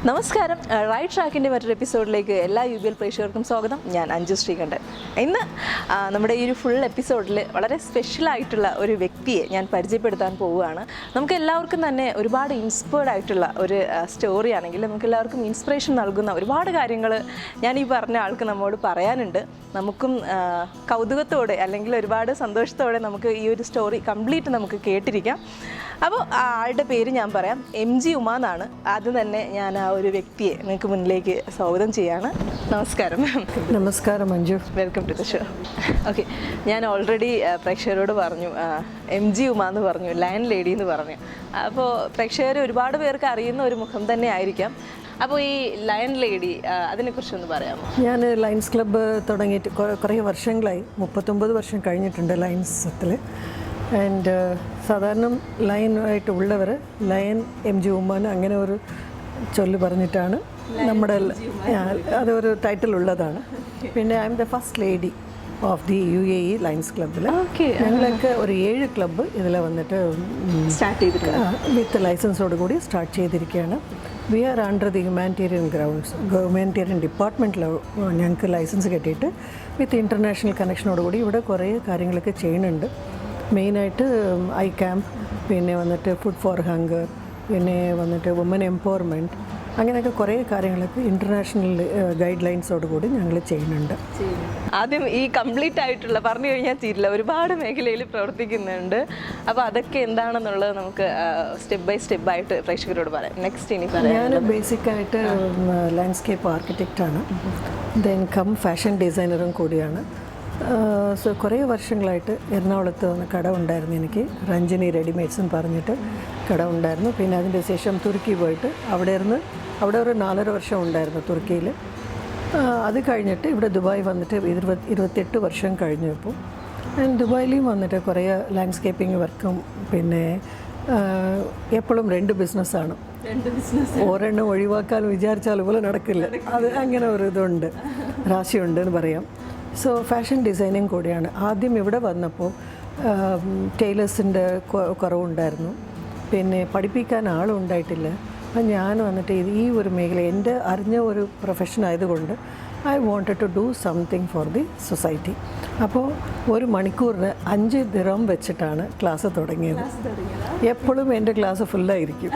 നമസ്കാരം. റൈറ്റ് ട്രാക്കിൻ്റെ മറ്റൊരു എപ്പിസോഡിലേക്ക് എല്ലാ UBL പ്രേക്ഷകർക്കും സ്വാഗതം. ഞാൻ അഞ്ജു ശ്രീകണ്ഠൻ. ഇന്ന് നമ്മുടെ ഈ ഒരു ഫുൾ എപ്പിസോഡിൽ വളരെ സ്പെഷ്യലായിട്ടുള്ള ഒരു വ്യക്തിയെ ഞാൻ പരിചയപ്പെടുത്താൻ പോവുകയാണ്. നമുക്ക് എല്ലാവർക്കും തന്നെ ഒരുപാട് ഇൻസ്പയർഡ് ആയിട്ടുള്ള ഒരു സ്റ്റോറി ആണെങ്കിൽ നമുക്ക് എല്ലാവർക്കും ഇൻസ്പിറേഷൻ നൽകുന്ന ഒരുപാട് കാര്യങ്ങൾ ഞാൻ ഈ പറഞ്ഞ ആൾക്ക് നമ്മോട് പറയാനുണ്ട്. നമുക്കും കൗതുകത്തോടെ അല്ലെങ്കിൽ ഒരുപാട് സന്തോഷത്തോടെ നമുക്ക് ഈ ഒരു സ്റ്റോറി കംപ്ലീറ്റ് നമുക്ക് കേട്ടിരിക്കാം. അപ്പോൾ ആളുടെ പേര് ഞാൻ പറയാം, MG ഉമ എന്നാണ്. ആദ്യം തന്നെ ഞാൻ ആ ഒരു വ്യക്തിയെ നിങ്ങൾക്ക് മുന്നിലേക്ക് സ്വാഗതം ചെയ്യാണ്. നമസ്കാരം. നമസ്കാരം Anju. Welcome to the show. Okay, ഞാൻ ഓൾറെഡി പ്രേക്ഷകരോട് പറഞ്ഞു MG ഉമ എന്ന് പറഞ്ഞു, ലയൺ ലേഡി എന്ന് പറഞ്ഞു. അപ്പോൾ പ്രേക്ഷകർ ഒരുപാട് പേർക്ക് അറിയുന്ന ഒരു മുഖം തന്നെ ആയിരിക്കാം. അപ്പോൾ ഈ ലയൺ ലേഡി അതിനെക്കുറിച്ചൊന്ന് പറയാമോ? ഞാൻ ലയൺസ് ക്ലബ്ബ് തുടങ്ങിയിട്ട് കുറേ വർഷങ്ങളായി, 39 വർഷം കഴിഞ്ഞിട്ടുണ്ട് ലയൺസത്തിൽ. ആൻഡ് സാധാരണ ലയനായിട്ട് ഉള്ളവർ ലയൺ MG ഉമ്മൻ അങ്ങനെ ഒരു ചൊല്ല് പറഞ്ഞിട്ടാണ് നമ്മുടെ അതൊരു ടൈറ്റിൽ ഉള്ളതാണ്. പിന്നെ I M the first lady of the UAE lions ക്ലബ്ബിൽ. ഞങ്ങളൊക്കെ ഒരു 7 ക്ലബ്ബ് ഇതിൽ വന്നിട്ട് സ്റ്റാർട്ട് ചെയ്തിട്ടുണ്ട്. വിത്ത് ലൈസൻസോട് കൂടി സ്റ്റാർട്ട് ചെയ്തിരിക്കുകയാണ്. We are under the humanitarian ഡിപ്പാർട്ട്മെൻറ്റിൽ ഞങ്ങൾക്ക് ലൈസൻസ് കിട്ടിയിട്ട് വിത്ത് ഇൻ്റർനാഷണൽ കണക്ഷനോടുകൂടി ഇവിടെ കുറേ കാര്യങ്ങളൊക്കെ ചെയ്യുന്നുണ്ട്. മെയിനായിട്ട് ഐ ക്യാമ്പ്, പിന്നെ വന്നിട്ട് ഫുഡ് ഫോർ ഹങ്കർ, പിന്നെ വന്നിട്ട് വുമൻ എംപവർമെൻറ്റ്, അങ്ങനെയൊക്കെ കുറേ കാര്യങ്ങളൊക്കെ ഇൻ്റർനാഷണൽ ഗൈഡ് ലൈൻസോടുകൂടി ഞങ്ങൾ ചെയ്യുന്നുണ്ട്. ആദ്യം ഈ കംപ്ലീറ്റ് ആയിട്ടുള്ള പറഞ്ഞു കഴിഞ്ഞാൽ തീരില്ല, ഒരുപാട് മേഖലയിൽ പ്രവർത്തിക്കുന്നുണ്ട്. അപ്പോൾ അതൊക്കെ എന്താണെന്നുള്ളത് നമുക്ക് സ്റ്റെപ്പ് ബൈ സ്റ്റെപ്പ് ആയിട്ട് പ്രേക്ഷകരോട് പറയാം. നെക്സ്റ്റ് ഇനി പറയാം. ഞാൻ ബേസിക്കായിട്ട് ലാൻഡ്സ്കേപ്പ് ആർക്കിടെക്റ്റാണ്, ദെൻ കം ഫാഷൻ ഡിസൈനറും കൂടിയാണ്. സോ കുറേ വർഷങ്ങളായിട്ട് എറണാകുളത്ത് വന്ന് കട ഉണ്ടായിരുന്നു എനിക്ക്, രഞ്ജനി റെഡിമെയ്ഡ്സ് എന്ന് പറഞ്ഞിട്ട് കട ഉണ്ടായിരുന്നു. പിന്നെ അതിൻ്റെ ശേഷം തുർക്കി പോയിട്ട് അവിടെ ഒരു 4.5 വർഷം ഉണ്ടായിരുന്നു തുർക്കിയിൽ. അത് കഴിഞ്ഞിട്ട് ഇവിടെ ദുബായ് വന്നിട്ട് 28 വർഷം കഴിഞ്ഞു. ഇപ്പോൾ ഞാൻ ദുബായിലും വന്നിട്ട് കുറേ ലാൻഡ്സ്കേപ്പിംഗ് വർക്കും, പിന്നെ എപ്പോഴും 2 ബിസിനസ്സാണ്. ഒരെണ്ണം ഒഴിവാക്കാൻ വിചാരിച്ചാൽ പോലെ നടക്കില്ല, അത് അങ്ങനെ ഒരു ഇതുണ്ട്, രാശിയുണ്ട് എന്ന് പറയാം. സോ ഫാഷൻ ഡിസൈനിങ് കൂടിയാണ്. ആദ്യം ഇവിടെ വന്നപ്പോൾ ടൈലേഴ്സിൻ്റെ കുറവുണ്ടായിരുന്നു, പിന്നെ പഠിപ്പിക്കാൻ ആളും ഉണ്ടായിട്ടില്ല. അപ്പം ഞാൻ വന്നിട്ട് ഈ ഒരു മേഖല എൻ്റെ അറിഞ്ഞ ഒരു പ്രൊഫഷൻ ആയതുകൊണ്ട് I wanted to do something for the society. അപ്പോൾ 1 മണിക്കൂറിന് 5 ദിർഹം വെച്ചിട്ടാണ് ക്ലാസ് തുടങ്ങിയത്. എപ്പോഴും എൻ്റെ ക്ലാസ് ഫുള്ളായിരിക്കും,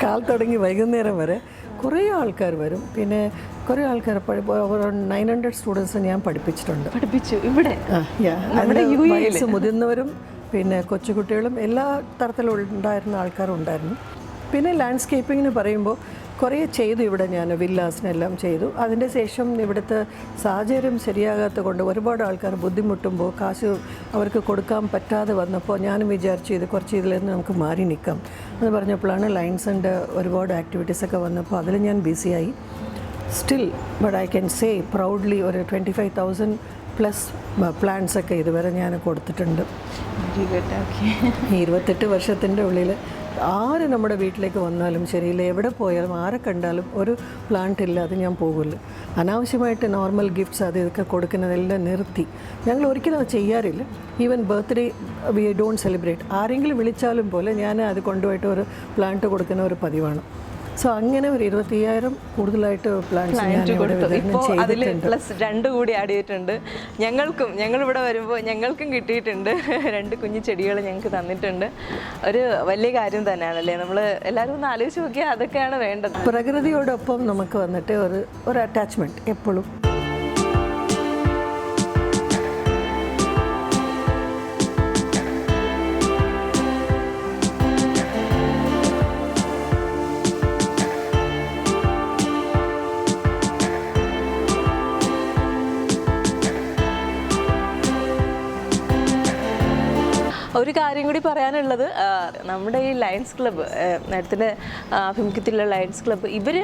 കാൽ തുടങ്ങി വൈകുന്നേരം വരെ കുറേ ആൾക്കാർ വരും. പിന്നെ കുറേ ആൾക്കാർ 900 സ്റ്റുഡൻസ് ഞാൻ പഠിപ്പിച്ചിട്ടുണ്ട്. ഇവിടെ വയസ്സ് മുതിർന്നവരും പിന്നെ കൊച്ചുകുട്ടികളും എല്ലാ തരത്തിലും ഉണ്ടായിരുന്ന ആൾക്കാരും ഉണ്ടായിരുന്നു. പിന്നെ ലാൻഡ്സ്കേപ്പിങ്ങിന് പറയുമ്പോൾ കുറേ ചെയ്തു ഇവിടെ, ഞാൻ വില്ലാസിനെല്ലാം ചെയ്തു. അതിൻ്റെ ശേഷം ഇവിടുത്തെ സാഹചര്യം ശരിയാകാത്ത കൊണ്ട് ഒരുപാട് ആൾക്കാർ ബുദ്ധിമുട്ടുമ്പോൾ കാശ് അവർക്ക് കൊടുക്കാൻ പറ്റാതെ വന്നപ്പോൾ ഞാനും വിചാരിച്ചു ഇത് കുറച്ച് ഇതിൽ നിന്ന് നമുക്ക് മാറി നിൽക്കാം എന്ന് പറഞ്ഞപ്പോഴാണ് ലയൺസിൻ്റെ ഒരുപാട് ആക്ടിവിറ്റീസൊക്കെ വന്നപ്പോൾ അതിൽ ഞാൻ ബിസിയായി. Still but I can say proudly ഒരു 25,000 പ്ലസ് പ്ലാൻസൊക്കെ ഇതുവരെ ഞാൻ കൊടുത്തിട്ടുണ്ട്. 28 വർഷത്തിൻ്റെ ഉള്ളിൽ ആര് നമ്മുടെ വീട്ടിലേക്ക് വന്നാലും ശരിയില്ല, എവിടെ പോയാലും ആരെ കണ്ടാലും ഒരു പ്ലാന്റ് ഇല്ലാതെ ഞാൻ പോകില്ല. അനാവശ്യമായിട്ട് നോർമൽ ഗിഫ്റ്റ്സ് അത് ഇതൊക്കെ കൊടുക്കുന്നതെല്ലാം നിർത്തി. ഞങ്ങൾ ഒരിക്കലും അത് ചെയ്യാറില്ല. Even birthday we don't celebrate. ആരെങ്കിലും വിളിച്ചാലും പോലെ ഞാൻ അത് കൊണ്ടുപോയിട്ട് ഒരു പ്ലാന്റ് കൊടുക്കുന്ന ഒരു പതിവാണ്. സോ അങ്ങനെ ഒരു 25,000 കൂടുതലായിട്ട് പ്ലാന്റ്സ് അതിൽ പ്ലസ് 2 കൂടി ആഡ് ചെയ്തിട്ടുണ്ട്. ഞങ്ങളിവിടെ വരുമ്പോൾ ഞങ്ങൾക്കും കിട്ടിയിട്ടുണ്ട് 2 കുഞ്ഞു ചെടികൾ ഞങ്ങൾക്ക് തന്നിട്ടുണ്ട്. ഒരു വലിയ കാര്യം തന്നെയാണല്ലേ, നമ്മൾ എല്ലാവരും ഒന്ന് ആലോചിച്ച് നോക്കിയാൽ അതൊക്കെയാണ് വേണ്ടത്. പ്രകൃതിയോടൊപ്പം നമുക്ക് വന്നിട്ട് ഒരു അറ്റാച്ച്മെൻറ്റ് എപ്പോഴും. ഒരു കാര്യം കൂടി പറയാനുള്ളത്, നമ്മുടെ ഈ ലയൺസ് ക്ലബ്ബ്, നേരത്തിൻ്റെ ആഭിമുഖ്യത്തിലുള്ള ലയൺസ് ക്ലബ്ബ്, ഇവർ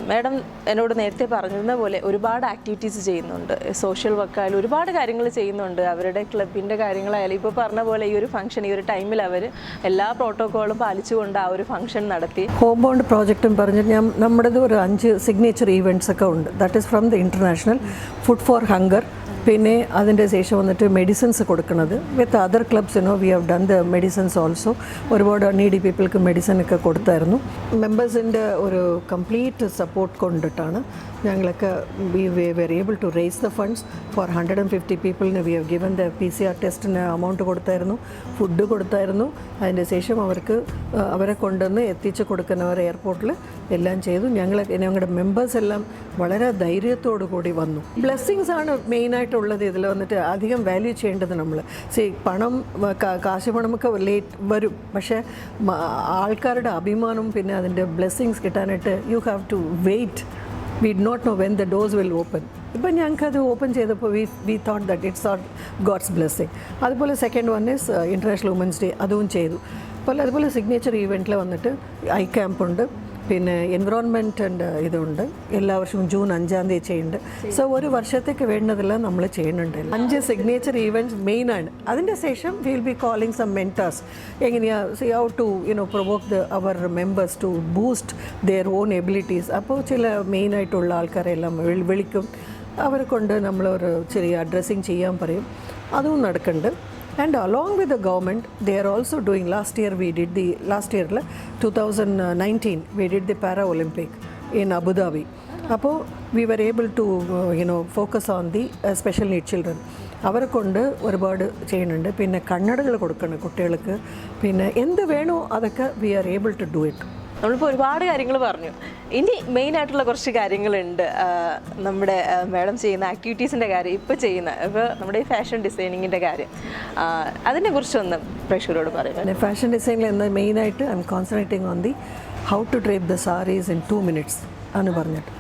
മാഡം എന്നോട് നേരത്തെ പറഞ്ഞിരുന്ന പോലെ ഒരുപാട് ആക്ടിവിറ്റീസ് ചെയ്യുന്നുണ്ട്. സോഷ്യൽ വർക്കായാലും ഒരുപാട് കാര്യങ്ങൾ ചെയ്യുന്നുണ്ട്. അവരുടെ ക്ലബിൻ്റെ കാര്യങ്ങളായാലും ഇപ്പോൾ പറഞ്ഞ പോലെ ഈ ഒരു ഫംഗ്ഷൻ, ഈ ഒരു ടൈമിൽ അവർ എല്ലാ പ്രോട്ടോക്കോളും പാലിച്ചുകൊണ്ട് ആ ഒരു ഫംഗ്ഷൻ നടത്തി. ഹോം ബോണ്ട് പ്രോജക്റ്റും പറഞ്ഞിട്ട് നമ്മുടേത് ഒരു 5 സിഗ്നേച്ചർ ഈവൻറ്റ്സ് ഒക്കെ ഉണ്ട്. That is from the international food for hunger, പിന്നെ അതിൻ്റെ ശേഷം വന്നിട്ട് മെഡിസിൻസ് കൊടുക്കുന്നത് with other clubs we have done the medicines also. ഒരുപാട് നീഡി പീപ്പിൾക്ക് മെഡിസിനൊക്കെ കൊടുത്തായിരുന്നു. മെമ്പേഴ്സിൻ്റെ ഒരു കംപ്ലീറ്റ് സപ്പോർട്ട് കൊണ്ടിട്ടാണ് ഞങ്ങളൊക്കെ we were able to raise the funds for 150 പീപ്പിളിന് we have given the PCR ടെസ്റ്റിന് അമൗണ്ട് കൊടുത്തായിരുന്നു, ഫുഡ് കൊടുത്തായിരുന്നു. അതിൻ്റെ ശേഷം അവർക്ക് അവരെ കൊണ്ടുവന്ന് എത്തിച്ച് കൊടുക്കുന്നവർ എയർപോർട്ടിൽ എല്ലാം ചെയ്തു. ഞങ്ങളുടെ മെമ്പേഴ്സ് എല്ലാം വളരെ ധൈര്യത്തോടു കൂടി വന്നു. ബ്ലെസ്സിങ്സ് ആണ് മെയിനായിട്ടുള്ളത്. ഇതിൽ വന്നിട്ട് അധികം വാല്യൂ ചെയ്യേണ്ടത് നമ്മൾ പണം കാശ് പണമൊക്കെ ലേറ്റ് വരും, പക്ഷേ ആൾക്കാരുടെ അഭിമാനം പിന്നെ അതിൻ്റെ ബ്ലെസ്സിങ്സ് കിട്ടാനായിട്ട് you have to wait. We did not know when the doors will open. ഇപ്പം ഞങ്ങൾക്കത് ഓപ്പൺ ചെയ്തപ്പോൾ we thought that it's our God's blessing. അതുപോലെ second one is international women's day, അതും ചെയ്തു. അതുപോലെ സിഗ്നേച്ചർ ഈവെൻറ്റിൽ വന്നിട്ട് ഐ ക്യാമ്പുണ്ട്, പിന്നെ എൻവിറോൺമെൻറ്റിൻ്റെ ഇതുണ്ട്. എല്ലാ വർഷവും ജൂൺ 5-ാം തീയതി ചെയ്യുന്നുണ്ട്. സോ ഒരു വർഷത്തേക്ക് വേണ്ടതെല്ലാം നമ്മൾ ചെയ്യുന്നുണ്ട്. 5 സിഗ്നേച്ചർ ഈവൻറ്റ്സ് മെയിനാണ്. അതിൻ്റെ ശേഷം will be calling some mentors. എങ്ങനെയാണ് how to provoke our members to boost their own abilities. അപ്പോൾ ചില മെയിനായിട്ടുള്ള ആൾക്കാരെല്ലാം വിളിക്കും, അവരെ കൊണ്ട് നമ്മളൊരു ചെറിയ അഡ്രസ്സിങ് ചെയ്യാൻ പറയും. അതും നടക്കുന്നുണ്ട്. And along with the government, they are also doing, last year 2019, we did the Para-Olympic in Abu Dhabi. അപ്പോൾ we were able to focus on the special need children. അവരെ കൊണ്ട് ഒരുപാട് ചെയ്യുന്നുണ്ട്. പിന്നെ കണ്ണടകൾ കൊടുക്കണം കുട്ടികൾക്ക്. പിന്നെ എന്ത് വേണോ അതൊക്കെ we are able to do it. നമ്മളിപ്പോൾ ഒരുപാട് കാര്യങ്ങൾ പറഞ്ഞു. ഇനി മെയിനായിട്ടുള്ള കുറച്ച് കാര്യങ്ങളുണ്ട്. നമ്മുടെ മാഡം ചെയ്യുന്ന ആക്ടിവിറ്റീസിൻ്റെ കാര്യം, ഇപ്പോൾ നമ്മുടെ ഈ ഫാഷൻ ഡിസൈനിങ്ങിൻ്റെ കാര്യം, അതിനെക്കുറിച്ചൊന്ന് പ്രേക്ഷകരോട് പറയാം. ഫാഷൻ ഡിസൈനിൽ എന്താ മെയിനായിട്ട് I am concentrating on the how to drape the saris in 2 minutes ആണ് പറഞ്ഞിട്ട്.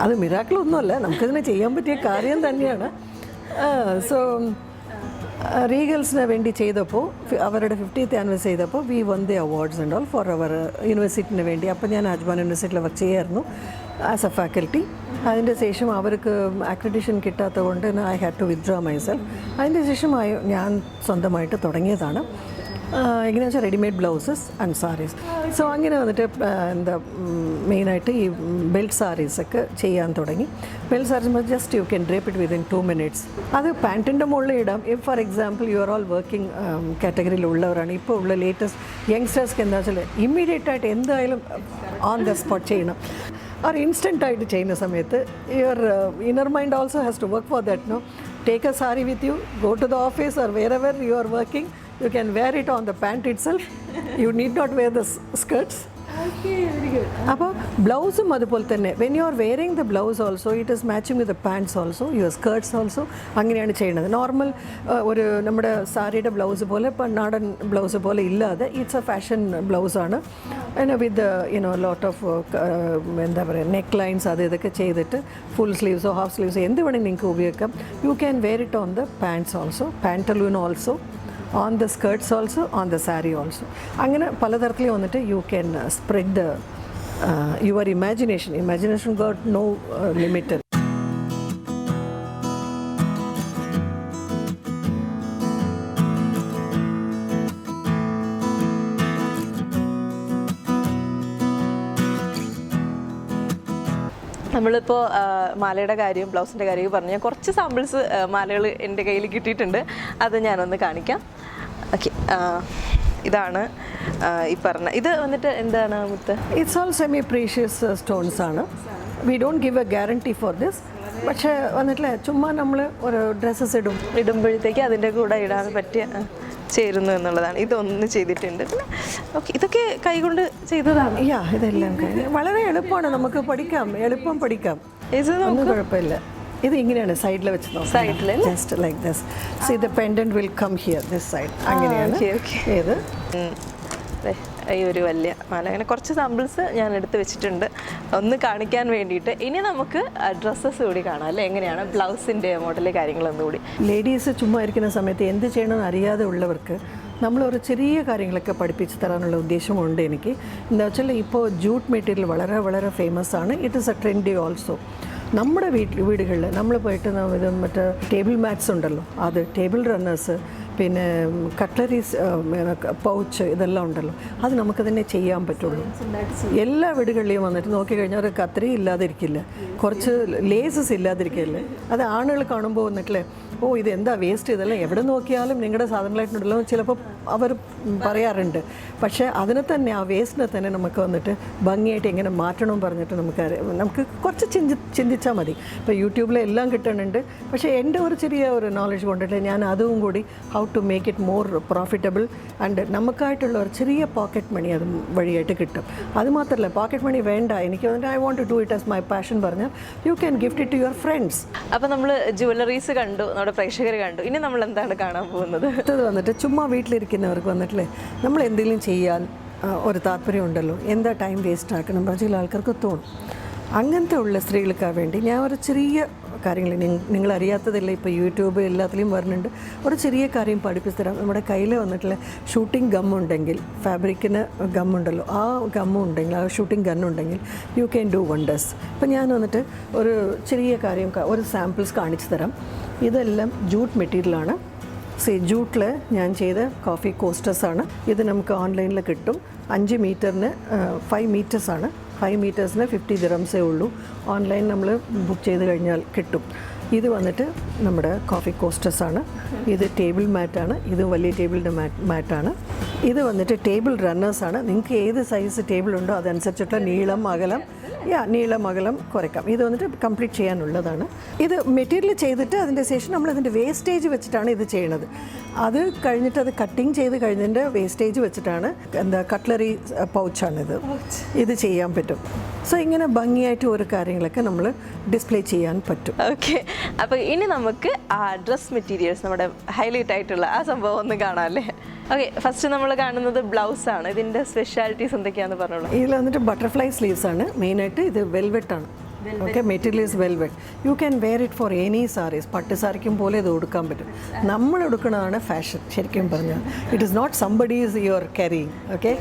അത് മിറാക്കിളൊന്നുമല്ല, നമുക്കതിനെ ചെയ്യാൻ പറ്റിയ കാര്യം തന്നെയാണ്. സോ റീഗൽസിന് വേണ്ടി ചെയ്തപ്പോൾ അവരുടെ 50th ആനിവേഴ്സറി ചെയ്തപ്പോൾ we won the awards and all for our യൂണിവേഴ്സിറ്റിന് വേണ്ടി. അപ്പോൾ ഞാൻ അജ്മാൻ യൂണിവേഴ്സിറ്റിയിൽ വർക്ക് ചെയ്യായിരുന്നു ആസ് എ ഫാക്കൽറ്റി. അതിൻ്റെ ശേഷം അവർക്ക് അക്രഡിഷൻ കിട്ടാത്തത് കൊണ്ട് I had to withdraw myself. അതിൻ്റെ ശേഷം ഞാൻ സ്വന്തമായിട്ട് തുടങ്ങിയതാണ്. എങ്ങനെയാണെന്ന് വെച്ചാൽ readymade blouses and saris. So അങ്ങനെ വന്നിട്ട് മെയിനായിട്ട് ഈ ബെൽറ്റ് സാരീസൊക്കെ ചെയ്യാൻ തുടങ്ങി. Belt saris just you can drape it within 2 minutes. അത് പാൻറ്റിൻ്റെ മുകളിൽ ഇടാം. If for example you are all working കാറ്റഗറിയിലുള്ളവരാണ്, ഇപ്പോൾ ഉള്ള ലേറ്റസ്റ്റ് യങ്സ്റ്റേഴ്സ്ക്ക് എന്താ വെച്ചാൽ ഇമ്മീഡിയറ്റായിട്ട് എന്തായാലും ഓൺ ദ സ്പോട്ട് ചെയ്യണം. or ഇൻസ്റ്റൻ്റായിട്ട് ചെയ്യുന്ന സമയത്ത് your inner mind also has to work for that. No, take a sari with you, go to the office or wherever you are working, you can wear it on the pant itself. You need not wear the skirts. Okay, very good. അപ്പോൾ ബ്ലൗസും അതുപോലെ തന്നെ when you are wearing the blouse also it is matching with the pants also, your skirts also. അങ്ങനെയാണ് ചെയ്യുന്നത്. Normal ഒരു നമ്മുടെ സാരിയുടെ blouse പോലെ ഇപ്പം നാടൻ ബ്ലൗസ് പോലെ ഇല്ലാതെ ഇറ്റ്സ് എ ഫാഷൻ ബ്ലൗസാണ്. വിത്ത് ലോട്ട് ഓഫ് എന്താ പറയുക നെക്ക് ലൈൻസ് അത് ഇതൊക്കെ ചെയ്തിട്ട് ഫുൾ സ്ലീവ്സോ ഹാഫ് സ്ലീവ്സോ എന്ത് വേണമെങ്കിൽ നിങ്ങൾക്ക് ഉപയോഗിക്കാം. You can wear it on the pants also, pantaloon also, on the skirts also, on the saree also. അങ്ങനെ പലതരത്തിൽ വന്നിട്ട് you can spread the your imagination got no limit. നമ്മളിപ്പോൾ മാലയുടെ കാര്യവും ബ്ലൗസിൻ്റെ കാര്യവും പറഞ്ഞു. ഞാൻ കുറച്ച് സാമ്പിൾസ് മാലകൾ എൻ്റെ കയ്യിൽ കിട്ടിയിട്ടുണ്ട്, അത് ഞാനൊന്ന് കാണിക്കാം. ഓക്കെ, ഇതാണ് ഈ പറഞ്ഞ ഇത് വന്നിട്ട് എന്താണ് മുത്ത്? It's all semi precious stones ആണ്. We don't give a guarantee for this. പക്ഷേ വന്നിട്ടില്ലേ ചുമ്മാ നമ്മൾ ഒരു ഡ്രസ്സസ് ഇടുമ്പോഴത്തേക്ക് അതിൻ്റെ കൂടെ ഇടാൻ പറ്റിയ ചേരുന്നു എന്നുള്ളതാണ്. ഇതൊന്ന് ചെയ്തിട്ടുണ്ട്. പിന്നെ ഓക്കെ, ഇതൊക്കെ കൈകൊണ്ട് ചെയ്തതാണ്. ഇതെല്ലാം വളരെ എളുപ്പമാണ്, നമുക്ക് പഠിക്കാം, എളുപ്പം പഠിക്കാം, ഒന്നും കുഴപ്പമില്ല. ഇത് ഇങ്ങനെയാണ് സൈഡിൽ വെച്ച് സൈഡിൽ just like this. See the pendant will come here this side. അങ്ങനെയാണ് ഇത്. ഈ ഒരു വലിയ മാല അങ്ങനെ കുറച്ച് സാമ്പിൾസ് ഞാൻ എടുത്ത് വെച്ചിട്ടുണ്ട് ഒന്ന് കാണിക്കാൻ വേണ്ടിയിട്ട്. ഇനി നമുക്ക് ഡ്രസ്സസ് കൂടി കാണാം അല്ലേ, എങ്ങനെയാണ് ബ്ലൗസിൻ്റെ മോഡല് കാര്യങ്ങളൊന്നുകൂടി. ലേഡീസ് ചുമ്മാ ഇരിക്കുന്ന സമയത്ത് എന്ത് ചെയ്യണമെന്ന് അറിയാതെ ഉള്ളവർക്ക് നമ്മളൊരു ചെറിയ കാര്യങ്ങളൊക്കെ പഠിപ്പിച്ച് തരാനുള്ള ഉദ്ദേശമുണ്ട് എനിക്ക്. എന്താ വെച്ചാൽ ഇപ്പോൾ ജൂട്ട് മെറ്റീരിയൽ വളരെ വളരെ ഫേമസ് ആണ്. It is A trendy also. നമ്മുടെ വീടുകളിൽ നമ്മൾ പോയിട്ട് ഇത് മറ്റേ ടേബിൾ മാറ്റ്സ് ഉണ്ടല്ലോ, അത് ടേബിൾ റണ്ണേഴ്സ്, പിന്നെ കട്ട്ലറീസ്, പൗച്ച്, ഇതെല്ലാം ഉണ്ടല്ലോ, അത് നമുക്ക് തന്നെ ചെയ്യാൻ പറ്റുള്ളൂ. എല്ലാ വീടുകളിലും വന്നിട്ട് നോക്കിക്കഴിഞ്ഞാൽ ഒരു കത്രി ഇല്ലാതിരിക്കില്ല, കുറച്ച് ലേസസ് ഇല്ലാതിരിക്കില്ല. അത് ആണുകൾ കാണുമ്പോൾ വന്നിട്ടില്ലേ, ഓ ഇതെന്താ വേസ്റ്റ്, ഇതെല്ലാം എവിടെ നോക്കിയാലും നിങ്ങളുടെ സാധനങ്ങളായിട്ടുണ്ടല്ലോ ചിലപ്പോൾ അവർ പറയാറുണ്ട്. പക്ഷേ അതിനെ തന്നെ, ആ വേസ്റ്റിനെ തന്നെ നമുക്ക് വന്നിട്ട് ഭംഗിയായിട്ട് എങ്ങനെ മാറ്റണമെന്ന് പറഞ്ഞിട്ട് നമുക്ക് കുറച്ച് ചിന്തിച്ചാൽ മതി. ഇപ്പോൾ യൂട്യൂബിൽ എല്ലാം കിട്ടുന്നുണ്ട്. പക്ഷേ എൻ്റെ ഒരു ചെറിയ ഒരു നോളജ് കൊണ്ടിട്ട് ഞാൻ അതും കൂടി how to make it more profitable and നമുക്കായിട്ടുള്ള ഒരു ചെറിയ പോക്കറ്റ് മണി അത് വഴിയായിട്ട് കിട്ടും. അതുമാത്രമല്ല, പോക്കറ്റ് മണി വേണ്ട, എനിക്ക് വന്നിട്ട് I want to do it as my passion പറഞ്ഞാൽ you can gift it to your friends. അപ്പോൾ നമ്മൾ ജുവല്ലറീസ് കണ്ടു, നമ്മുടെ പ്രേക്ഷകർ കണ്ടു, ഇനി നമ്മൾ എന്താണ് കാണാൻ പോകുന്നത്? അടുത്തത് വന്നിട്ട് ചുമ്മാ വീട്ടിലിരിക്കുന്നവർക്ക് വന്നിട്ടില്ലേ, നമ്മൾ എന്തെങ്കിലും ചെയ്യാൻ ഒരു താല്പര്യം ഉണ്ടല്ലോ, എന്താ ടൈം വേസ്റ്റ് ആക്കണം എന്ന് ചില ആൾക്കാർക്ക് തോന്നും. അങ്ങനത്തെ ഉള്ള സ്ത്രീകൾക്കാണ് വേണ്ടി ഞാൻ ഒരു ചെറിയ കാര്യങ്ങൾ, നിങ്ങൾ അറിയാത്തതില്ല, ഇപ്പോൾ യൂട്യൂബ് എല്ലാത്തിലും വരുന്നുണ്ട്, ഒരു ചെറിയ കാര്യം പഠിപ്പിച്ച് തരാം. നമ്മുടെ കയ്യിൽ വന്നിട്ടുള്ള ഷൂട്ടിംഗ് ഗമ്മുണ്ടെങ്കിൽ, ഫാബ്രിക്കിന് ഗമ്മുണ്ടല്ലോ, ആ ഗമ്മുണ്ടെങ്കിൽ, ആ ഷൂട്ടിംഗ് ഗണ്ണുണ്ടെങ്കിൽ യു ക്യാൻ ഡു വണ്ടേഴ്സ്. അപ്പോൾ ഞാൻ വന്നിട്ട് ഒരു ചെറിയ കാര്യം, ഒരു സാമ്പിൾസ് കാണിച്ചു തരാം. ഇതെല്ലാം ജൂട്ട് മെറ്റീരിയലാണ്. ജൂട്ടിൽ ഞാൻ ചെയ്ത കോഫി കോസ്റ്റേഴ്സാണ്. ഇത് നമുക്ക് ഓൺലൈനിൽ കിട്ടും. 5 മീറ്ററിന് 5 മീറ്റേഴ്സാണ്. 5 മീറ്റേഴ്സിന് 50 ദിറംസേ ഉള്ളൂ. ഓൺലൈൻ നമ്മൾ ബുക്ക് ചെയ്ത് കഴിഞ്ഞാൽ കിട്ടും. ഇത് വന്നിട്ട് നമ്മുടെ കോഫി കോസ്റ്റേഴ്സാണ്. ഇത് ടേബിൾ മാറ്റാണ്. ഇത് വലിയ ടേബിളിൻ്റെ മാറ്റാണ്. ഇത് വന്നിട്ട് ടേബിൾ റണ്ണേഴ്സാണ്. നിങ്ങൾക്ക് ഏത് സൈസ് ടേബിൾ ഉണ്ടോ അതനുസരിച്ചിട്ടുള്ള നീളം അകലം കുറയ്ക്കാം. ഇത് വന്നിട്ട് കംപ്ലീറ്റ് ചെയ്യാനുള്ളതാണ്. ഇത് മെറ്റീരിയൽ ചെയ്തിട്ട് അതിൻ്റെ ശേഷം നമ്മൾ അതിൻ്റെ വേസ്റ്റേജ് വെച്ചിട്ടാണ് ഇത് ചെയ്യണത്. അത് കഴിഞ്ഞിട്ട് അത് കട്ടിങ് ചെയ്ത് കഴിഞ്ഞതിൻ്റെ വേസ്റ്റേജ് വെച്ചിട്ടാണ് കട്ട്ലറി പൗച്ചാണിത്. ഇത് ചെയ്യാൻ പറ്റും. സോ ഇങ്ങനെ ഭംഗിയായിട്ട് ഓരോ കാര്യങ്ങളൊക്കെ നമ്മൾ ഡിസ്പ്ലേ ചെയ്യാൻ പറ്റും. ഓക്കെ, അപ്പോൾ ഇനി നമുക്ക് ആ ഡ്രസ് മെറ്റീരിയൽസ്, നമ്മുടെ ഹൈലൈറ്റ് ആയിട്ടുള്ള ആ സംഭവം ഒന്ന് കാണാമല്ലേ? ഓക്കെ, ഫസ്റ്റ് നമ്മൾ കാണുന്നത് ബ്ലൗസാണ്. ഇതിൻ്റെ സ്പെഷ്യാലിറ്റീസ് എന്തൊക്കെയാണെന്ന് പറഞ്ഞോളൂ. ഇതിൽ വന്നിട്ട് ബട്ടർഫ്ലൈ സ്ലീവ്സ് ആണ് മെയിനായിട്ട്. ഇത് വെൽവെറ്റാണ്. Okay, material is velvet. You can wear it for any saris. പട്ട് സാരിക്കും പോലെ ഇത് ഉടുക്കാൻ പറ്റും. നമ്മൾ ഉടുക്കുന്നതാണ് ഫാഷൻ ശരിക്കും പറഞ്ഞാൽ. It is not somebody is your caring. Okay,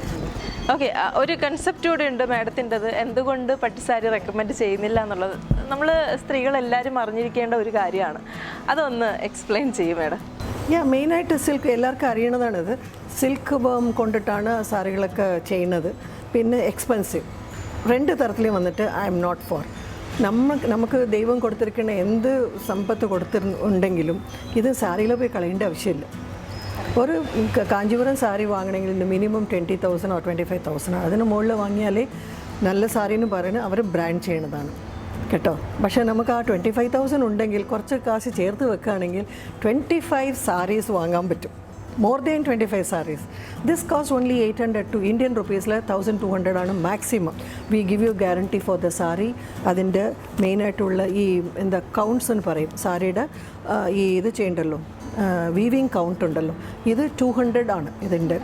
ഒരു കൺസെപ്റ്റ് കൂടെ ഉണ്ട് മാഡത്തിൻ്റെത്. എന്തുകൊണ്ട് പട്ടുസാരി റെക്കമെൻഡ് ചെയ്യുന്നില്ല എന്നുള്ളത് നമ്മൾ സ്ത്രീകളെല്ലാവരും അറിഞ്ഞിരിക്കേണ്ട ഒരു കാര്യമാണ്. അതൊന്ന് എക്സ്പ്ലെയിൻ ചെയ്യും മാഡം. മെയിനായിട്ട് സിൽക്ക് എല്ലാവർക്കും അറിയണതാണിത്. സിൽക്ക് വേം കൊണ്ടിട്ടാണ് സാരികളൊക്കെ ചെയ്യുന്നത്. പിന്നെ എക്സ്പെൻസീവ്. 2 തരത്തിലും വന്നിട്ട് ഐ എം നോട്ട് ഫോർ. നമുക്ക് ദൈവം കൊടുത്തിരിക്കുന്ന എന്ത് സമ്പത്ത് കൊടുത്തിട്ടുണ്ടെങ്കിലും ഇത് സാരിയിൽ പോയി കളയേണ്ട ആവശ്യമില്ല. ഒരു കാഞ്ചീപുരം സാരി വാങ്ങണമെങ്കിൽ മിനിമം 20,000 or 25,000. അതിന് മുകളിൽ വാങ്ങിയാലേ നല്ല സാരിന്ന് പറയുന്നത് അവർ ബ്രാൻഡ് ചെയ്യണതാണ് കേട്ടോ. പക്ഷേ നമുക്ക് ആ 25,000 ഉണ്ടെങ്കിൽ കുറച്ച് കാശ് ചേർത്ത് വെക്കുകയാണെങ്കിൽ 25 സാരീസ് വാങ്ങാൻ പറ്റും. More than 25 sarees. This costs only 800 to Indian rupees 1,200 ആണ് maximum. We give you guarantee for the sari. അതിൻ്റെ മെയിനായിട്ടുള്ള ഈ എന്താ കൗണ്ട്സ് എന്ന് പറയും സാരിയുടെ ഈ ഇത് ചെയ്യണ്ടല്ലോ, വീവിങ് കൗണ്ട് ഉണ്ടല്ലോ, ഇത് 200 ആണ് ഇതിൻ്റെ.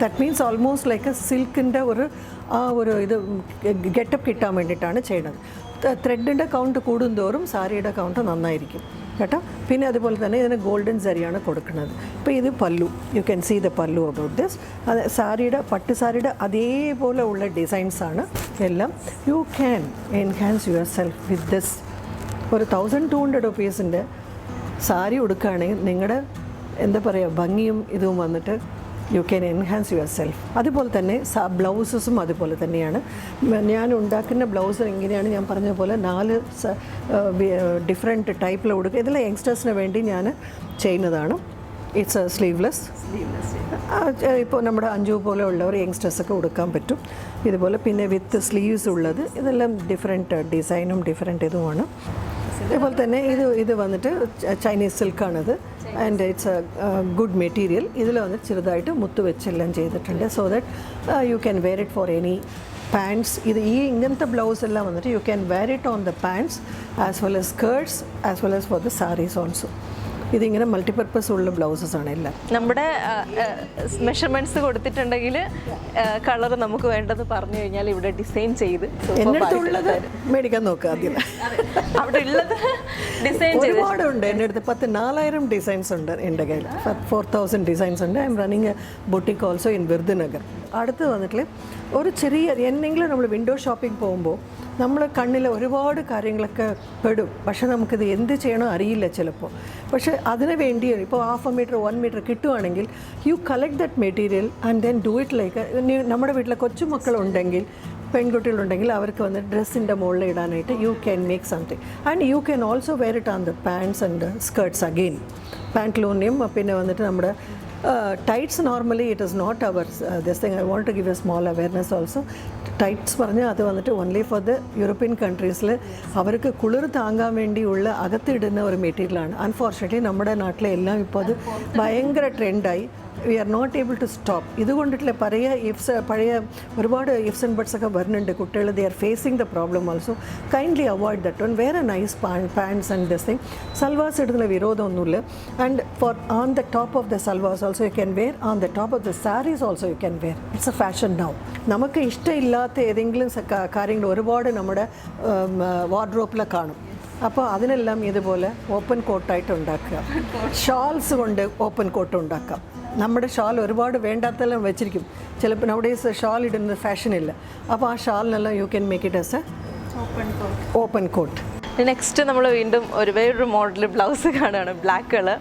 ദാറ്റ് മീൻസ് ഓൾമോസ്റ്റ് ലൈക്ക് സിൽക്കിൻ്റെ ഒരു ഇത് ഗെറ്റപ്പ് കിട്ടാൻ വേണ്ടിയിട്ടാണ് ചെയ്യണത്. ത്രെഡിൻ്റെ കൗണ്ട് കൂടുന്തോറും സാരിയുടെ കൗണ്ട് നന്നായിരിക്കും കേട്ടോ. പിന്നെ അതുപോലെ തന്നെ ഇതിന് ഗോൾഡൻ സാരിയാണ് കൊടുക്കുന്നത്. ഇപ്പോൾ ഇത് പല്ലു, യു ക്യാൻ സീ ദ പല്ലു അബൌട്ട് ദിസ്. അത് സാരിയുടെ പട്ട് സാരിയുടെ അതേപോലെ ഉള്ള ഡിസൈൻസാണ് എല്ലാം. You can enhance your self with this. ഒരു 1,200 റുപ്പീസിൻ്റെ സാരി ഉടുക്കുകയാണെങ്കിൽ നിങ്ങളുടെ എന്താ പറയുക ഭംഗിയും ഇതും വന്നിട്ട് you can enhance your self. അതുപോലെ തന്നെ ബ്ലൗസസും അതുപോലെ തന്നെയാണ്. ഞാൻ ഉണ്ടാക്കുന്ന ബ്ലൗസ് എങ്ങനെയാണ് ഞാൻ പറഞ്ഞ പോലെ 4 ഡിഫറെൻറ്റ് ടൈപ്പിൽ കൊടുക്കുക. ഇതെല്ലാം യങ്സ്റ്റേഴ്സിന് വേണ്ടി ഞാൻ ചെയ്യുന്നതാണ്. It's sleeveless. ഇപ്പോൾ നമ്മുടെ അഞ്ചു പോലെ ഉള്ളവർ യങ്സ്റ്റേഴ്സൊക്കെ കൊടുക്കാൻ പറ്റും ഇതുപോലെ. പിന്നെ വിത്ത് സ്ലീവ്സ് ഉള്ളത്, ഇതെല്ലാം ഡിഫറെൻറ്റ് ഡിസൈനും ഡിഫറെൻറ്റ് ഇതുമാണ്. അതുപോലെ തന്നെ ഇത് വന്നിട്ട് ചൈനീസ് സിൽക്കാണിത്. And it's a good material. ഇതിൽ വന്നിട്ട് ചെറുതായിട്ട് മുത്ത് വെച്ചെല്ലാം ചെയ്തിട്ടുണ്ട്. So that you can wear it for any pants. ഇങ്ങനത്തെ ബ്ലൗസ് എല്ലാം വന്നിട്ട് you can wear it on the pants as well as skirts as well as for the saris also. ഇതിങ്ങനെ മൾട്ടിപർപ്പസ് ഉള്ള ബ്ലൗസസ് ആണ് എല്ലാം. നമ്മുടെ മെഷർമെന്റ്സ് കൊടുത്തിട്ടുണ്ടെങ്കിൽ കളർ നമുക്ക് വേണ്ടത് പറഞ്ഞു കഴിഞ്ഞാൽ ഇവിടെ ഡിസൈൻ ചെയ്ത് എൻ്റെ അടുത്തുള്ളത് മേടിക്കാൻ നോക്കുക ആദ്യം. അവിടെ ഉള്ളത് ഡിസൈൻ ഒരുപാടുണ്ട് എൻ്റെ അടുത്ത്. 4,000 ഡിസൈൻസ് ഉണ്ട് എൻ്റെ കയ്യിൽ. 4,000 ഡിസൈൻസ് ഉണ്ട്. I am running a boutique also in Virudhunagar. അടുത്ത് വന്നിട്ട് ഒരു ചെറിയ എന്തെങ്കിലും നമ്മൾ വിൻഡോ ഷോപ്പിംഗ് പോകുമ്പോൾ നമ്മൾ കണ്ണിൽ ഒരുപാട് കാര്യങ്ങളൊക്കെ പെടും. പക്ഷേ നമുക്കിത് എന്ത് ചെയ്യണോ അറിയില്ല ചിലപ്പോൾ. പക്ഷേ അതിന് വേണ്ടി ഇപ്പോൾ 1/2 മീറ്റർ 1 മീറ്റർ കിട്ടുവാണെങ്കിൽ you collect that material and then do it like നമ്മുടെ വീട്ടിലെ കൊച്ചുമക്കളുണ്ടെങ്കിൽ പെൺകുട്ടികളുണ്ടെങ്കിൽ അവർക്ക് വന്ന് ഡ്രസ്സിൻ്റെ മുകളിൽ ഇടാനായിട്ട് you can make something and you can also wear it on the pants and skirts again. പാൻറ്റ്ലൂണിയും പിന്നെ വന്നിട്ട് നമ്മുടെ tights normally it is not our this thing. I want to give a small awareness also. Tights പറഞ്ഞാൽ അത് വന്നിട്ട് only for the European കൺട്രീസിൽ അവർക്ക് കുളിർ താങ്ങാൻ വേണ്ടിയുള്ള അകത്തിടുന്ന ഒരു മെറ്റീരിയലാണ്. അൺഫോർച്ചുനേറ്റ്ലി നമ്മുടെ നാട്ടിലെ എല്ലാം ഇപ്പോൾ അത് ഭയങ്കര ട്രെൻഡായി. We are not able to stop. ഇതുകൊണ്ടിട്ടുള്ള പഴയ ഒരുപാട് ഇഫ്സ് ആൻഡ് ബട്ട്സ് ഒക്കെ വരുന്നുണ്ട് കുട്ടികൾ. They are facing the problem also. Kindly avoid that one. വേറെ nice pants and this thing. Salwars ഇടുന്ന വിരോധമൊന്നുമില്ല. And for on the top of the salwars also you can wear. On the top of the saris also you can wear. It's a fashion now. നമുക്ക് ഇഷ്ടമില്ലാത്ത ഏതെങ്കിലും കാര്യങ്ങൾ ഒരുപാട് നമ്മുടെ വാർഡ്രോപ്പിൽ കാണും. അപ്പോൾ അതിനെല്ലാം ഇതുപോലെ ഓപ്പൺ കോട്ടായിട്ട് ഉണ്ടാക്കുക. ഷാൾസ് കൊണ്ട് ഓപ്പൺ കോട്ട് ഉണ്ടാക്കാം. നമ്മുടെ ഷാൾ ഒരുപാട് വേണ്ടാത്തെല്ലാം വെച്ചിരിക്കും. ചിലപ്പോൾ നവഡേയ്സ് ഷാൾ ഇടുന്ന ഫാഷനില്ല. അപ്പോൾ ആ ഷാളിനെല്ലാം you can make it as a open coat. Next നമ്മൾ വീണ്ടും വേറൊരു മോഡൽ ബ്ലൗസ് കാണുകയാണ്. ബ്ലാക്ക് കളർ,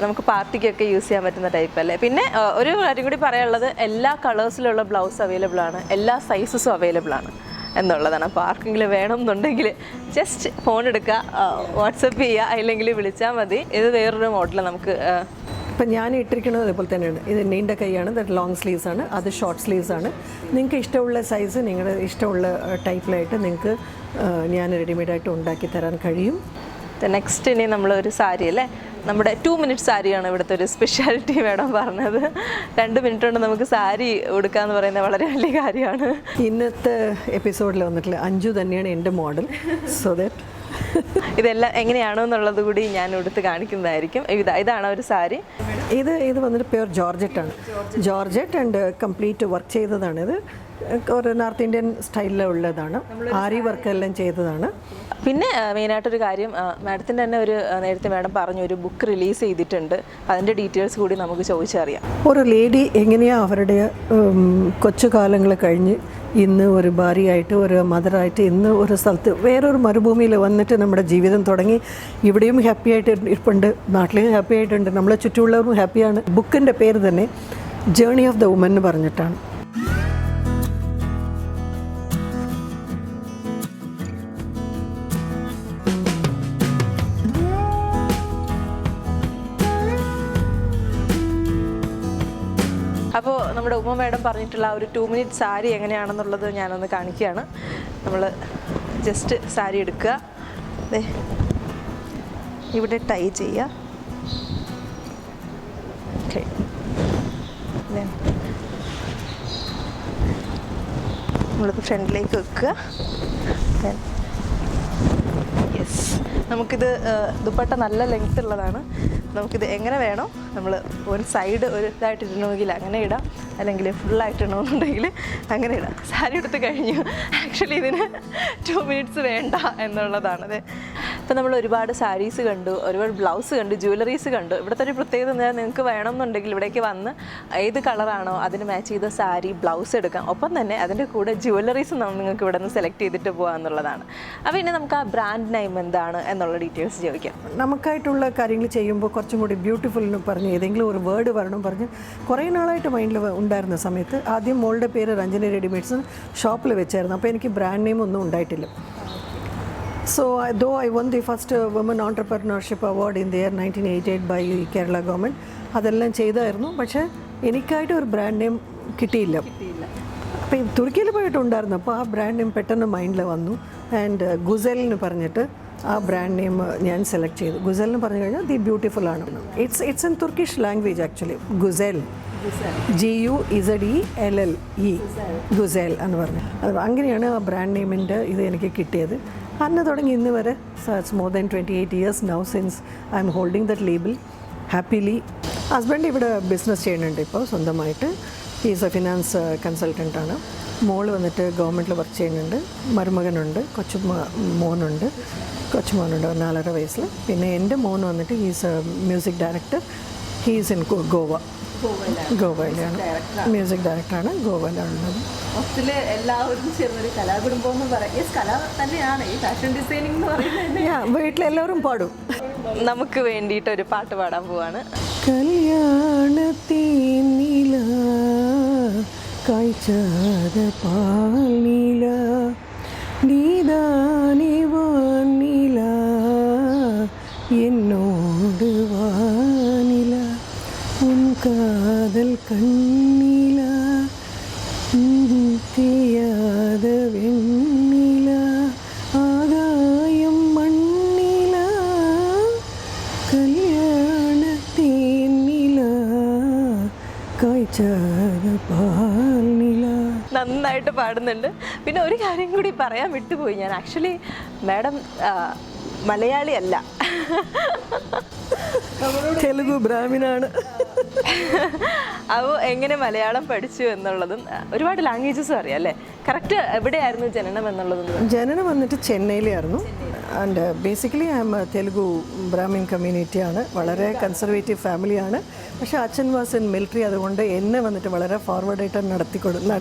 നമുക്ക് പാർട്ടിക്കൊക്കെ യൂസ് ചെയ്യാൻ പറ്റുന്ന ടൈപ്പ് അല്ലേ. പിന്നെ ഒരു കാര്യം കൂടി പറയാനുള്ളത്, എല്ലാ കളേഴ്സിലുള്ള ബ്ലൗസ് അവൈലബിൾ ആണ്, എല്ലാ സൈസസും അവൈലബിൾ ആണ് എന്നുള്ളതാണ്. അപ്പോൾ ആർക്കെങ്കിലും വേണമെന്നുണ്ടെങ്കിൽ ജസ്റ്റ് ഫോൺ എടുക്കുക, വാട്സപ്പ് ചെയ്യുക, അല്ലെങ്കിൽ വിളിച്ചാൽ മതി. ഇത് വേറൊരു മോഡൽ നമുക്ക്. ഇപ്പം ഞാൻ ഇട്ടിരിക്കുന്നത് അതേപോലെ തന്നെയാണ്. ഇത് നീണ്ട കൈയാണ്, ദറ്റ് ലോങ് സ്ലീവ്സ് ആണ്, അത് ഷോർട്ട് സ്ലീവ്സ് ആണ്. നിങ്ങൾക്ക് ഇഷ്ടമുള്ള സൈസ് നിങ്ങളുടെ ഇഷ്ടമുള്ള ടൈപ്പിലായിട്ട് നിങ്ങൾക്ക് ഞാൻ റെഡിമെയ്ഡായിട്ട് ഉണ്ടാക്കി തരാൻ കഴിയും. നെക്സ്റ്റ് ഇനി നമ്മളൊരു സാരി അല്ലേ, നമ്മുടെ 2 മിനിറ്റ് സാരിയാണ് ഇവിടുത്തെ ഒരു സ്പെഷ്യാലിറ്റി മാഡം പറഞ്ഞത്. 2 മിനിറ്റ് കൊണ്ട് നമുക്ക് സാരി ഉടുക്കാന്ന് പറയുന്നത് വളരെ വലിയ കാര്യമാണ്. ഇന്നത്തെ എപ്പിസോഡിൽ വന്നിട്ടില്ല അഞ്ജു തന്നെയാണ് എൻ്റെ മോഡൽ. സോ ദാറ്റ് ഇതെല്ലാം എങ്ങനെയാണോ എന്നുള്ളത് കൂടി ഞാൻ എടുത്ത് കാണിക്കുന്നതായിരിക്കും. ഇതാണ് ഒരു സാരി. ഇത് വന്നിട്ട് പ്യുവർ ജോർജറ്റാണ്. ജോർജറ്റ് ആൻഡ് കംപ്ലീറ്റ് വർക്ക് ചെയ്തതാണിത്. ഒരു നോർത്ത് ഇന്ത്യൻ സ്റ്റൈലിലുള്ളതാണ്. ആരി വർക്ക് എല്ലാം ചെയ്തതാണ്. പിന്നെ മെയിനായിട്ടൊരു കാര്യം, മാഡത്തിൻ്റെ തന്നെ ഒരു നേരത്തെ മാഡം പറഞ്ഞു ഒരു ബുക്ക് റിലീസ് ചെയ്തിട്ടുണ്ട്. അതിൻ്റെ ഡീറ്റെയിൽസ് കൂടി നമുക്ക് ചോദിച്ചറിയാം. ഒരു ലേഡി എങ്ങനെയാണ് അവരുടെ കൊച്ചു കാലങ്ങൾ കഴിഞ്ഞ് ഇന്ന് ഒരു ഭാര്യയായിട്ട് ഒരു മദറായിട്ട് ഇന്ന് ഒരു സ്ഥലത്ത് വേറൊരു മരുഭൂമിയിൽ വന്നിട്ട് നമ്മുടെ ജീവിതം തുടങ്ങി. ഇവിടെയും ഹാപ്പി ആയിട്ട് ഇരിപ്പുണ്ട്, നാട്ടിലും ഹാപ്പി ആയിട്ടുണ്ട്, നമ്മളെ ചുറ്റുമുള്ളവരും ഹാപ്പിയാണ്. ബുക്കിൻ്റെ പേര് തന്നെ ജേർണി ഓഫ് ദ വുമൻ എന്ന് പറഞ്ഞിട്ടാണ്. അപ്പോൾ നമ്മുടെ ഉമ്മ മാഡം പറഞ്ഞിട്ടുള്ള ഒരു 2 മിനിറ്റ് സാരി എങ്ങനെയാണെന്നുള്ളത് ഞാനൊന്ന് കാണിക്കുകയാണ്. നമ്മൾ ജസ്റ്റ് സാരി എടുക്കുക, ഇവിടെ ടൈ ചെയ്യുക, ഓക്കെ, നമ്മളിപ്പോൾ ഫ്രണ്ടിലേക്ക് വെക്കുക. യെസ്, നമുക്കിത് ദുപ്പട്ട നല്ല ലെങ്ത് ഉള്ളതാണ്. നമുക്കിത് എങ്ങനെ വേണോ, നമ്മൾ ഒരു സൈഡ് ഒരു ഇതായിട്ട് ഇടണമെങ്കിൽ അങ്ങനെ ഇടാം, അല്ലെങ്കിൽ ഫുള്ളായിട്ട് ഇടണമെന്നുണ്ടെങ്കിൽ അങ്ങനെ ഇടാം. സാരി എടുത്ത് കഴിഞ്ഞു. ആക്ച്വലി ഇതിന് 2 മിനിറ്റ്സ് വേണ്ട എന്നുള്ളതാണ്. അതെ, ഇപ്പം നമ്മൾ ഒരുപാട് സാരീസ് കണ്ടു, ഒരുപാട് ബ്ലൗസ് കണ്ടു, ജ്വല്ലറീസ് കണ്ടു. ഇവിടുത്തെ ഒരു പ്രത്യേകത എന്താ, നിങ്ങൾക്ക് വേണമെന്നുണ്ടെങ്കിൽ ഇവിടേക്ക് വന്ന് ഏത് കളറാണോ അതിന് മാച്ച് ചെയ്ത സാരി ബ്ലൗസ് എടുക്കാം. ഒപ്പം തന്നെ അതിൻ്റെ കൂടെ ജ്വല്ലറീസ് നിങ്ങൾക്ക് ഇവിടെ നിന്ന് സെലക്ട് ചെയ്തിട്ട് പോകാം എന്നുള്ളതാണ്. അപ്പോൾ ഇനി നമുക്ക് ആ ബ്രാൻഡ് നെയിം എന്താണ് എന്നുള്ള ഡീറ്റെയിൽസ് ചോദിക്കാം. നമുക്കായിട്ടുള്ള കാര്യങ്ങൾ ചെയ്യുമ്പോൾ കുറച്ചും കൂടി ബ്യൂട്ടിഫുൾ എന്ന് പറഞ്ഞ് ഏതെങ്കിലും ഒരു വേർഡ് വരണം പറഞ്ഞ് കുറേ നാളായിട്ട് മൈൻഡിൽ ഉണ്ടായിരുന്ന സമയത്ത് ആദ്യം മോളുടെ പേര് രഞ്ജനി റെഡിമെയ്ഡ്സ് ഷോപ്പിൽ വെച്ചായിരുന്നു. അപ്പോൾ എനിക്ക് ബ്രാൻഡ് നെയിം ഒന്നും ഉണ്ടായിട്ടില്ല. So though I won the first Women Entrepreneurship Award in the year 1988 by Kerala government, അതെല്ലാം ചെയ്തായിരുന്നു. പക്ഷേ എനിക്കായിട്ട് ഒരു ബ്രാൻഡ് നെയിം കിട്ടിയില്ല. അപ്പോൾ തുർക്കിയിൽ പോയിട്ടുണ്ടായിരുന്നു. അപ്പോൾ ആ ബ്രാൻഡ് നെയിം പെട്ടെന്ന് മൈൻഡിൽ വന്നു. ആൻഡ് ഗുസൽ എന്ന് പറഞ്ഞിട്ട് ആ ബ്രാൻഡ് നെയിം ഞാൻ സെലക്ട് ചെയ്തു. ഗുസൽ എന്ന് പറഞ്ഞു കഴിഞ്ഞാൽ ദി ബ്യൂട്ടിഫുൾ ആണ്. It's in Turkish language actually. ഗുസൽ, GUZELLE, ഗുസൽ എന്ന് പറഞ്ഞു. അത് അങ്ങനെയാണ് ആ ബ്രാൻഡ് നെയിമിൻ്റെ ഇത് എനിക്ക് കിട്ടിയത്. അന്ന് തുടങ്ങി ഇന്ന് വരെ it's more than 28 years now since I am holding that label happily. Husband ഇവിടെ ബിസിനസ് ചെയ്യുന്നുണ്ട് ഇപ്പോൾ സ്വന്തമായിട്ട്. ഹീസ് എ ഫിനാൻസ് കൺസൾട്ടൻ്റാണ്. മോള് വന്നിട്ട് ഗവൺമെൻറ്റിൽ വർക്ക് ചെയ്യുന്നുണ്ട്. മരുമകനുണ്ട്, മോനുണ്ട് 4.5 വയസ്സിൽ. പിന്നെ എൻ്റെ മോൻ വന്നിട്ട് he's A music director. He's in Goa. ഗോവയിലാണ്. മ്യൂസിക് ഡയറക്ടറാണ്, ഗോവയിലാണുള്ളത്. മൊത്തത്തിൽ എല്ലാവരും ചേർന്നൊരു കലാകുടുംബം എന്ന് പറയാം. യെസ്, കല തന്നെയാണ് ഈ ഫാഷൻ ഡിസൈനിങ് എന്ന് പറയുന്നത്. വീട്ടിലെല്ലാവരും പാടും. നമുക്ക് വേണ്ടിയിട്ട് ഒരു പാട്ട് പാടാൻ പോവാണ്. കല്യാണത്തീനില കാഴ്ചാത പാലില നീതാനി വാനില എന്നോട് വാനില ഉൻ കാതൽ കണ്ണില തീയാത വെണ്ണില ആകായം മണ്ണില കല്യാണത്തീനില കാഴ്ചാത പാലില. നന്നായിട്ട് പാടുന്നുണ്ട്. പിന്നെ ഒരു കാര്യം കൂടി പറയാൻ വിട്ടുപോയി ഞാൻ. ആക്ച്വലി മാഡം മലയാളി അല്ല, തെലുഗു ബ്രാഹ്മിനാണ്. അപ്പോൾ എങ്ങനെ മലയാളം പഠിച്ചു എന്നുള്ളതും ഒരുപാട് ലാംഗ്വേജസും അറിയാം അല്ലേ? കറക്റ്റ് എവിടെയായിരുന്നു ജനനം എന്നുള്ളതും? ജനനം വന്നിട്ട് ചെന്നൈയിലായിരുന്നു. And basically I am Telugu Brahmin കമ്മ്യൂണിറ്റിയാണ്. വളരെ കൺസർവേറ്റീവ് ഫാമിലിയാണ്. പക്ഷേ അച്ഛൻ വാസ് ഇൻ മിലിറ്ററി, അതുകൊണ്ട് എന്നെ വന്നിട്ട് വളരെ ഫോർവേഡായിട്ട്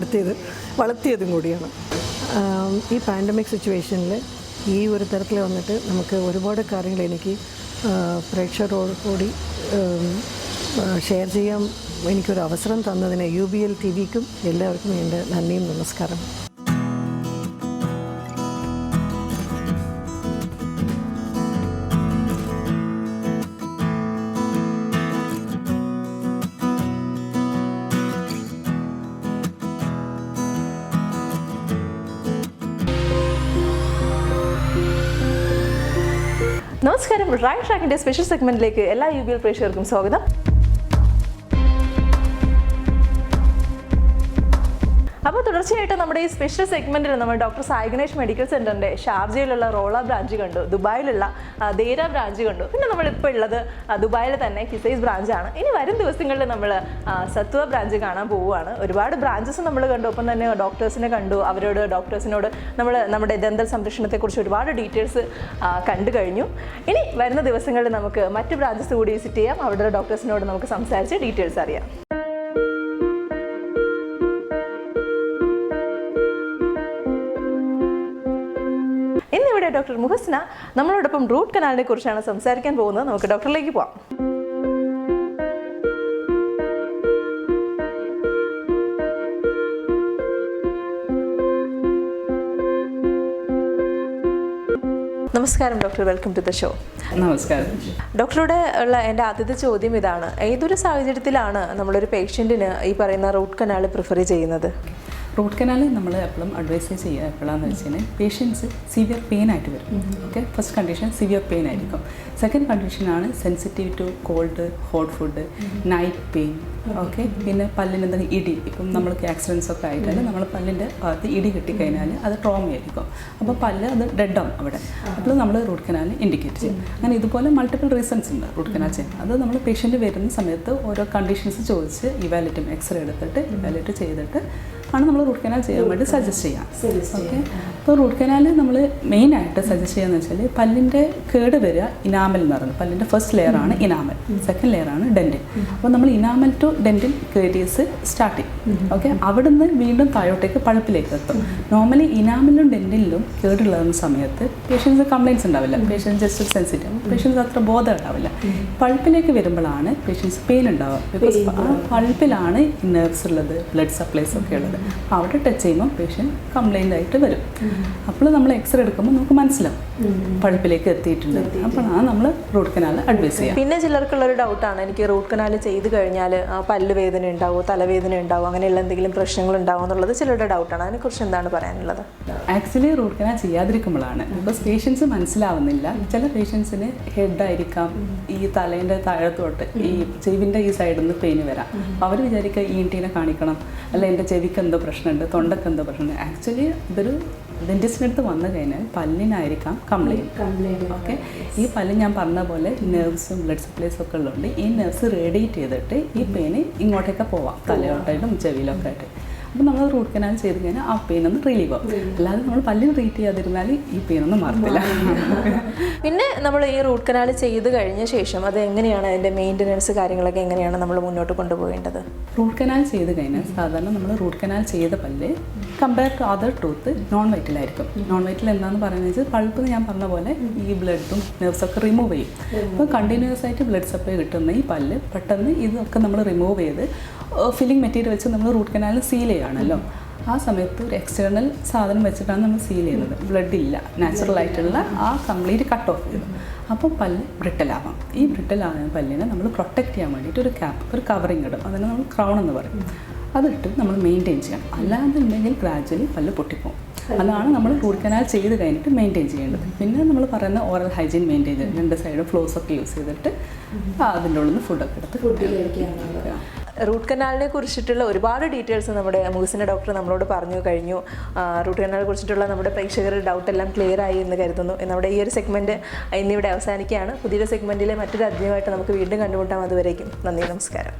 വളർത്തിയതും കൂടിയാണ്. ഈ പാൻഡമിക് സിറ്റുവേഷനിൽ ഈ ഒരു തരത്തിൽ വന്നിട്ട് നമുക്ക് ഒരുപാട് കാര്യങ്ങൾ എനിക്ക് പ്രേക്ഷകരോട് കൂടി ഷെയർ ചെയ്യാൻ എനിക്കൊരു അവസരം തന്നതിന് UBL TVക്കും എല്ലാവർക്കും എൻ്റെ നന്ദിയും നമസ്കാരം. നമസ്കാരം. റൈറ്റ് ട്രാക്കിൻ്റെ സ്പെഷ്യൽ സെഗ്മെൻറ്റിലേക്ക് എല്ലാ UBL പ്രേക്ഷകർക്കും സ്വാഗതം. അപ്പോൾ തുടർച്ചയായിട്ട് നമ്മുടെ ഈ സ്പെഷ്യൽ സെഗ്മെൻറ്റിൽ നമ്മൾ ഡോക്ടർ സായി ഗണേഷ് മെഡിക്കൽ സെൻ്ററിൻ്റെ ഷാർജയിലുള്ള റോള ബ്രാഞ്ച് കണ്ടു, ദുബായിലുള്ള ദേര ബ്രാഞ്ച് കണ്ടു, പിന്നെ നമ്മളിപ്പോൾ ഉള്ളത് ദുബായിൽ തന്നെ കിസൈസ് ബ്രാഞ്ചാണ്. ഇനി വരും ദിവസങ്ങളിൽ നമ്മൾ സത്വ ബ്രാഞ്ച് കാണാൻ പോവുകയാണ്. ഒരുപാട് ബ്രാഞ്ചസ് നമ്മൾ കണ്ടു, ഒപ്പം തന്നെ ഡോക്ടേഴ്സിനെ കണ്ടു. ഡോക്ടേഴ്സിനോട് നമ്മൾ നമ്മുടെ ദന്തൽ സംരക്ഷണത്തെക്കുറിച്ച് ഒരുപാട് ഡീറ്റെയിൽസ് കണ്ടു കഴിഞ്ഞു. ഇനി വരുന്ന ദിവസങ്ങളിൽ നമുക്ക് മറ്റ് ബ്രാഞ്ചസ് കൂടി വിസിറ്റ് ചെയ്യാം. അവിടെ ഡോക്ടേഴ്സിനോട് നമുക്ക് സംസാരിച്ച് ഡീറ്റെയിൽസ് അറിയാം. ഇന്നിവിടെ ഡോക്ടർ മുഹസ്ന നമ്മളോടൊപ്പം റൂട്ട് കനാലിനെ കുറിച്ചാണ് സംസാരിക്കാൻ പോകുന്നത്. നമുക്ക് ഡോക്ടറിലേക്ക് പോവാം. നമസ്കാരം doctor, welcome to the show. നമസ്കാരം. ഡോക്ടറോട് ഉള്ള എൻ്റെ ആദ്യത്തെ ചോദ്യം ഇതാണ്: ഏതൊരു സാഹചര്യത്തിലാണ് നമ്മളൊരു പേഷ്യൻറ്റിന് ഈ പറയുന്ന റൂട്ട് കനാൽ പ്രിഫർ ചെയ്യുന്നത്? റൂട്ട് കനാൽ നമ്മൾ എപ്പോഴും അഡ്വൈസ് ചെയ്യുക എപ്പോഴാണെന്ന് വെച്ച് കഴിഞ്ഞാൽ പേഷ്യൻസ് സിവിയർ പെയിൻ ആയിട്ട് വരും. Okay, first condition severe pain ആയിരിക്കും. സെക്കൻഡ് കണ്ടീഷനാണ് sensitive to cold, hot food, night pain. Okay, പിന്നെ പല്ലിന് എന്തെങ്കിലും ഇടി, ഇപ്പം നമ്മൾക്ക് ആക്സിഡൻസ് ഒക്കെ ആയിട്ടാൽ നമ്മൾ പല്ലിൻ്റെ ഭാഗത്ത് ഇടി കിട്ടിക്കഴിഞ്ഞാൽ അത് ട്രോമയായിരിക്കും. അപ്പോൾ പല്ല് അത് ഡെഡാവും അവിടെ. അപ്പോൾ നമ്മൾ റൂട്ട് കനാൽ ഇൻഡിക്കേറ്റ് ചെയ്യും. അങ്ങനെ ഇതുപോലെ മൾട്ടിപ്പിൾ റീസൺസ് ഉണ്ട് റൂട്ട് കനാൽ ചെയ്യാൻ. അത് നമ്മൾ പേഷ്യൻറ്റ് വരുന്ന സമയത്ത് ഓരോ കണ്ടീഷൻസ് ചോദിച്ച് ഇവാലുവേറ്റ്, എക്സ്റേ എടുത്തിട്ട് ഇവാലുവേറ്റ് ചെയ്തിട്ട് ആണ് നമ്മൾ റൂട്ട് കനാൽ ചെയ്യാൻ വേണ്ടി സജസ്റ്റ് ചെയ്യാം. ഓക്കെ, അപ്പോൾ റൂട്ട് കനാൽ നമ്മൾ മെയിനായിട്ട് സജസ്റ്റ് ചെയ്യാന്ന് വെച്ചാൽ പല്ലിൻ്റെ കേട് വരിക ഇനാമൽ എന്ന് പറയുന്നത്. പല്ലിൻ്റെ ഫസ്റ്റ് ലെയറാണ് ഇനാമൽ, സെക്കൻഡ് ലെയറാണ് ഡെൻറ്റിൽ. അപ്പോൾ നമ്മൾ enamel to dentin caries starting. Okay, അവിടുന്ന് വീണ്ടും താഴോട്ടേക്ക് പഴുപ്പിലേക്ക് എത്തും. നോർമലി ഇനാമലിലും ഡെൻറ്റിലും കേടുള്ളതുന്ന സമയത്ത് പേഷ്യൻസ് കംപ്ലയിൻസ് ഉണ്ടാവില്ല, പേഷ്യൻസ് ജസ്റ്റ് സെൻസിറ്റീവ്, പേഷ്യൻസ് അത്ര ബോധം ഉണ്ടാവില്ല. പഴുപ്പിലേക്ക് വരുമ്പോഴാണ് പേഷ്യൻസ് പെയിൻ ഉണ്ടാവുക. ബിക്കോസ് ആ പഴുപ്പിലാണ് നെർവ്സ് ഉള്ളത്, ബ്ലഡ് സപ്ലൈസ് ഒക്കെ ഉള്ളത്. അവിടെ ടച്ച് ചെയ്യുമ്പോൾ പേഷ്യൻറ്റ് കംപ്ലയിൻ്റ് ആയിട്ട് വരും. അപ്പോൾ നമ്മൾ എക്സ്റേ എടുക്കുമ്പോൾ നമുക്ക് മനസ്സിലാവും പഴുപ്പിലേക്ക് എത്തിയിട്ടുണ്ട്. അപ്പോഴാണ് നമ്മൾ റൂട്ട് കനാൽ അഡ്വൈസ് ചെയ്യുക. പിന്നെ ചിലർക്കുള്ളൊരു ഡൗട്ടാണ്, എനിക്ക് റൂട്ട് കനാൽ ചെയ്ത് കഴിഞ്ഞാൽ പല്ല് വേദന ഉണ്ടാവുമോ, തലവേദന ഉണ്ടാവും, അങ്ങനെയുള്ള എന്തെങ്കിലും പ്രശ്നങ്ങൾ ഉണ്ടാവും എന്നുള്ളത് ചിലരുടെ ഡൗട്ടാണ്. അതിനെക്കുറിച്ച് എന്താണ് പറയാനുള്ളത്? ആക്ച്വലി റൂട്ട് കനാൽ ചെയ്യാതിരിക്കുമ്പോഴാണ്, ബിക്കോസ് പേഷ്യൻസ് മനസ്സിലാവുന്നില്ല. ചില പേഷ്യൻസിന് ഹെഡായിരിക്കാം, ഈ തലേൻ്റെ താഴത്തോട്ട് ഈ ചെവിൻ്റെ ഈ സൈഡിൽ നിന്ന് പെയിൻ വരാം. അവർ വിചാരിക്കുക ENT കാണിക്കണം, അല്ല എൻ്റെ ചെവിക്ക് എന്തോ പ്രശ്നമുണ്ട്, തൊണ്ടക്ക് എന്തോ പ്രശ്നമുണ്ട്. ആക്ച്വലി ഇതൊരു ഡെൻറ്റിസ്റ്റിൻ്റെ അടുത്ത് വന്നു കഴിഞ്ഞാൽ പല്ലിനായിരിക്കാം കംപ്ലയിൻറ്റ്. ഓക്കെ, ഈ പല്ല് ഞാൻ പറഞ്ഞ പോലെ നെർവ്സും ബ്ലഡ് സപ്ലൈസും ഒക്കെ ഉള്ളതുകൊണ്ട് ഈ നെർവ്സ് റേഡിയേറ്റ് ചെയ്തിട്ട് ഈ പെയിന് ഇങ്ങോട്ടേക്ക് പോവാം, തലയോട്ടായിട്ടും ചെവിയിലൊക്കെ ആയിട്ട്. അപ്പോൾ നമ്മൾ റൂട്ട് കനാൽ ചെയ്ത് കഴിഞ്ഞാൽ ആ പെയിൻ ഒന്ന് റിലീവ് ആവും. അല്ലാതെ നമ്മൾ പല്ലിന് ട്രീറ്റ് ചെയ്യാതിരുന്നാൽ ഈ പെയിൻ ഒന്നും മാറത്തില്ല. പിന്നെ നമ്മൾ ഈ റൂട്ട് കനാൽ ചെയ്ത് കഴിഞ്ഞ ശേഷം അത് എങ്ങനെയാണ് അതിൻ്റെ മെയിൻ്റനൻസ് കാര്യങ്ങളൊക്കെ എങ്ങനെയാണ് നമ്മൾ മുന്നോട്ട് കൊണ്ടുപോകേണ്ടത്? റൂട്ട് കനാൽ ചെയ്ത് കഴിഞ്ഞാൽ സാധാരണ നമ്മൾ റൂട്ട് കനാൽ ചെയ്ത പല്ല് compare to other tooth non വൈറ്റിലായിരിക്കും. നോൺ വൈറ്റിൽ എന്താണെന്ന് പറയുന്നത് വെച്ചാൽ പൾപ്പ് ഞാൻ പറഞ്ഞ പോലെ ഈ ബ്ലഡും നെർവ്സൊക്കെ റിമൂവ് ചെയ്യും. അപ്പോൾ കണ്ടിന്യൂസ് ആയിട്ട് ബ്ലഡ് സപ്ലൈ കിട്ടുന്ന ഈ പല്ല് പെട്ടെന്ന് ഇതൊക്കെ നമ്മൾ റിമൂവ് ചെയ്ത് ഫില്ലിംഗ് മെറ്റീരിയൽ വെച്ച് നമ്മൾ റൂട്ട് കനാലിൽ സീൽ ചെയ്യുകയാണല്ലോ. ആ സമയത്ത് ഒരു എക്സ്റ്റേണൽ സാധനം വെച്ചിട്ടാണ് നമ്മൾ സീൽ ചെയ്യുന്നത്. ബ്ലഡ് ഇല്ല, നാച്ചുറൽ ആയിട്ടുള്ള ആ കംപ്ലീറ്റ് കട്ട് ഓഫ് ചെയ്തു. അപ്പോൾ പല്ല് ബ്രിട്ടലാവാം. ഈ ബ്രിട്ടലാകുന്ന പല്ലിനെ നമ്മൾ പ്രൊട്ടക്റ്റ് ചെയ്യാൻ വേണ്ടിയിട്ട് ഒരു ക്യാപ്പ്, ഒരു കവറിങ് ഇടും. അതിനെ നമ്മൾ ക്രൗൺ എന്ന് പറയും. അതിട്ട് നമ്മൾ മെയിൻറ്റെയിൻ ചെയ്യണം. അല്ലാന്നുണ്ടെങ്കിൽ ഗ്രാജ്വലി പല്ല് പൊട്ടിപ്പോകും. അതാണ് നമ്മൾ റൂട്ട് കനാൽ ചെയ്ത് കഴിഞ്ഞിട്ട് മെയിൻറ്റെയിൻ ചെയ്യേണ്ടത്. പിന്നെ നമ്മൾ പറയുന്ന ഓറൽ ഹൈജീൻ മെയിൻറ്റെയിൻ ചെയ്ത് 2 സൈഡും ഫ്ലോസൊക്കെ യൂസ് ചെയ്തിട്ട് അതിൻ്റെ ഉള്ളിൽ നിന്ന് ഫുഡൊക്കെ എടുത്ത് റൂട്ട് കനാലിനെ കുറിച്ചിട്ടുള്ള ഒരുപാട് ഡീറ്റെയിൽസ് നമ്മുടെ മുഹസിന ഡോക്ടർ നമ്മളോട് പറഞ്ഞു കഴിഞ്ഞു. റൂട്ട് കനാലിനെ കുറിച്ചിട്ടുള്ള നമ്മുടെ പ്രേക്ഷകരുടെ ഡൗട്ട് എല്ലാം ക്ലിയർ ആയി എന്ന് കരുതുന്നു. നമ്മുടെ ഈ ഒരു സെഗ്മെൻറ്റ് ഇന്നിവിടെ അവസാനിക്കുകയാണ്. പുതിയൊരു സെഗ്മെൻറ്റിലെ മറ്റൊരു അധ്യായമായിട്ട് നമുക്ക് വീണ്ടും കണ്ടുമുട്ടാം. അതുവരേക്കും നന്ദി, നമസ്കാരം.